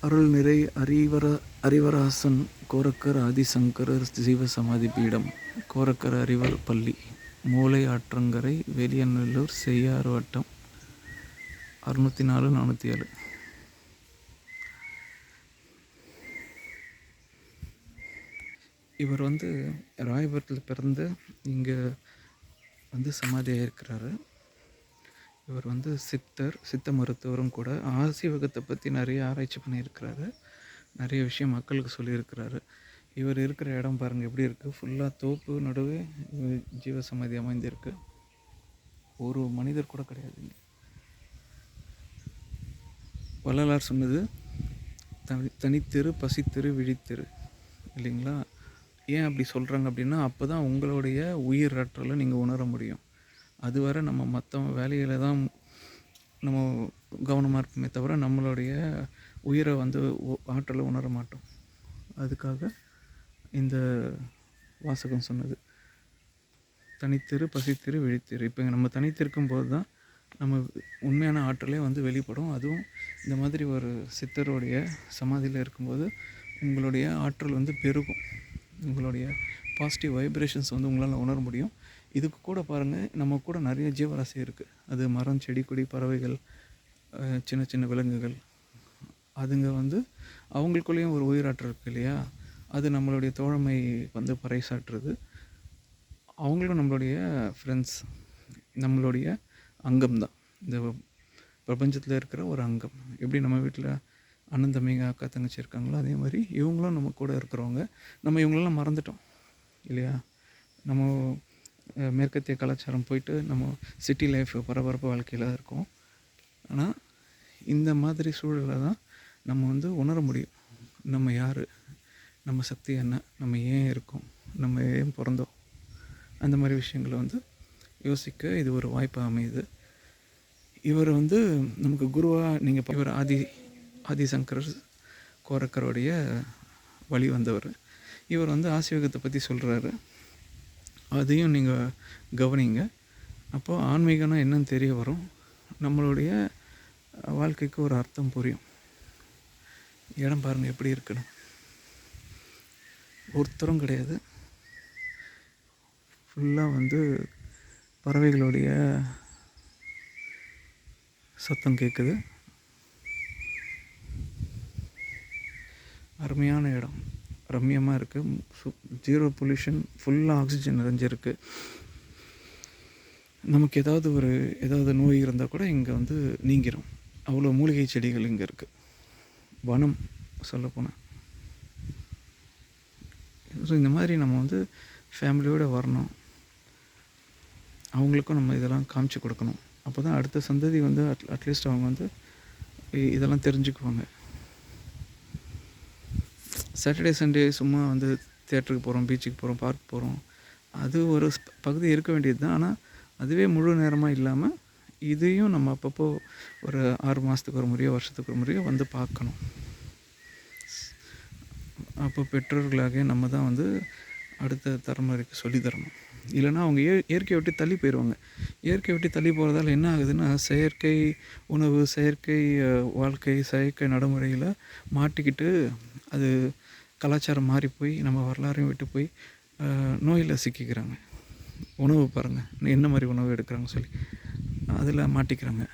அருள்நிறை அறிவராசன் கோரக்கர் ஆதிசங்கரர் ஜீவசமாதி பீடம் கோரக்கர் அறிவர் பள்ளி மூலை ஆற்றங்கரை வெளியநல்லூர் செய்யாறு வட்டம் 604 407. இவர் ராயபுரத்தில் பிறந்து இங்கே சமாதியாக இருக்கிறாரு. இவர் சித்த மருத்துவரும் கூட. ஆசீவகத்தை பற்றி நிறைய ஆராய்ச்சி பண்ணியிருக்கிறாரு. நிறைய விஷயம் மக்களுக்கு சொல்லியிருக்கிறாரு. இவர் இருக்கிற இடம் பாருங்கள் எப்படி இருக்குது. ஃபுல்லாக தோப்பு நடுவே ஜீவசமாதி அமைந்திருக்கு. ஒரு மனிதர் கூட கிடையாது. வள்ளலார் சொன்னது தனித்திரு பசித்திரு விழித்திரு இல்லைங்களா? ஏன் அப்படி சொல்கிறாங்க அப்படின்னா, அப்போ தான் உங்களுடைய உயிர் ஆற்றலை நீங்கள் உணர முடியும். அதுவரை நம்ம மற்ற வேலையில் தான் நம்ம கவனமாக இருப்போமே தவிர நம்மளுடைய உயிரை ஆற்றலை உணர மாட்டோம். அதுக்காக இந்த வாசகம் சொன்னது. தனித்திரு பசித்திரு விழித்திரு. இப்போ நம்ம தனித்திருக்கும் போது தான் நம்ம உண்மையான ஆற்றலே வெளிப்படும். அதுவும் இந்த மாதிரி ஒரு சித்தருடைய சமாதியில் இருக்கும்போது உங்களுடைய ஆற்றல் பெருகும். உங்களுடைய பாசிட்டிவ் வைப்ரேஷன்ஸ் உங்களால் உணர முடியும். இதுக்கு கூட பாருங்கள், நம்ம கூட நிறைய ஜீவராசி இருக்குது. அது மரம், செடி, கொடி, பறவைகள், சின்ன சின்ன விலங்குகள். அதுங்க அவங்களுக்குள்ளேயும் ஒரு உயிராற்றல் இருக்குது இல்லையா? அது நம்மளுடைய தோழமை பறைசாற்றுறது. அவங்களும் நம்மளுடைய ஃப்ரெண்ட்ஸ், நம்மளுடைய அங்கம்தான். இந்த பிரபஞ்சத்தில் இருக்கிற ஒரு அங்கம். எப்படி நம்ம வீட்டில் அண்ணன் தம்பிங்க, அக்கா தங்கச்சி இருக்காங்களோ, அதே மாதிரி இவங்களும் நம்ம கூட இருக்கிறவங்க. நம்ம இவங்களெல்லாம் மறந்துட்டோம் இல்லையா? நம்ம மேற்கத்திய கலாச்சாரம் போயிட்டு நம்ம சிட்டி லைஃப் பரபரப்பு வாழ்க்கையில் இருக்கோம். ஆனால் இந்த மாதிரி சூழலில் தான் நம்ம உணர முடியும். நம்ம யார், நம்ம சக்தி என்ன, நம்ம ஏன் இருக்கோம், நம்ம ஏன் பிறந்தோம், அந்த மாதிரி விஷயங்களை யோசிக்க இது ஒரு வாய்ப்பாக அமையுது. இவர் நமக்கு குருவாக நீங்கள் இவர் ஆதிசங்கரர் கோரக்கருடைய வழி வந்தவர். இவர் ஆசீவகத்தை பற்றி சொல்கிறாரு. அதையும் நீங்கள் கவனிங்க. அப்போது ஆன்மீகம்னா என்னன்னு தெரிய வரும். நம்மளுடைய வாழ்க்கைக்கு ஒரு அர்த்தம் புரியும். இடம் பாருங்கள் எப்படி இருக்குன்னு. ஒருத்தரும் கிடையாது. ஃபுல்லாக பறவைகளுடைய சத்தம் கேட்குது. அருமையான இடம், ரம்மியமாக இருக்குது. ஜீரோ பொல்யூஷன், ஃபுல்லாக ஆக்சிஜன் நிறைஞ்சிருக்கு. நமக்கு ஏதாவது நோய் இருந்தால் கூட இங்கே நீங்கிரும். அவ்வளோ மூலிகை செடிகள் இங்கே இருக்குது. வனம் சொல்லப்போனால். ஸோ இந்த மாதிரி நம்ம ஃபேமிலியோடு வரணும். அவங்களுக்கும் நம்ம இதெல்லாம் காமிச்சு கொடுக்கணும். அப்போ தான் அடுத்த சந்ததி அட்லீஸ்ட் அவங்க இதெல்லாம் தெரிஞ்சுக்குவாங்க. சாட்டர்டே சண்டே சும்மா தியேட்டருக்கு போகிறோம், பீச்சுக்கு போகிறோம், பார்க் போகிறோம், அது ஒரு பகுதி இருக்க வேண்டியது தான். ஆனால் அதுவே முழு நேரமாக இல்லாமல் இதையும் நம்ம அப்பப்போ ஒரு 6 மாதத்துக்கு ஒரு முறையோ வருஷத்துக்கு ஒரு முறையோ பார்க்கணும். அப்போ பெற்றோர்களாக நம்ம தான் அடுத்த தலைமுறைக்கு சொல்லி தரணும். இல்லைன்னா அவங்க இயற்கையை விட்டு தள்ளி போயிடுவாங்க. இயற்கையை விட்டு தள்ளி போகிறதால என்ன ஆகுதுன்னா, செயற்கை உணவு, செயற்கை வாழ்க்கை, செயற்கை நடைமுறையில் மாட்டிக்கிட்டு அது கலாச்சாரம் மாறி போய் நம்ம வரலாறையும் விட்டு போய் நோயில் சிக்கிக்கிறாங்க. உணவு பாருங்கள், என்ன மாதிரி உணவு எடுக்கிறாங்க சொல்லி அதில் மாட்டிக்கிறாங்க.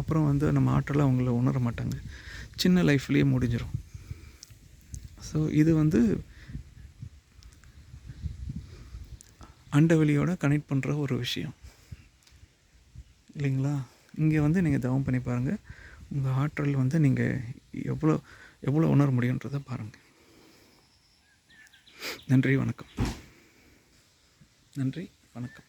அப்புறம் நம்ம ஆற்றலை அவங்கள உணர மாட்டாங்க. சின்ன லைஃப்லேயே முடிஞ்சிடும். ஸோ இது அண்டவெளியோட கனெக்ட் பண்ணுற ஒரு விஷயம் இல்லைங்களா? இங்கே நீங்கள் தவம் பண்ணி பாருங்கள். உங்கள் ஆற்றல் நீங்கள் எவ்வளோ உணர முடியுன்றதை பாருங்கள். நன்றி, வணக்கம். நன்றி, வணக்கம்.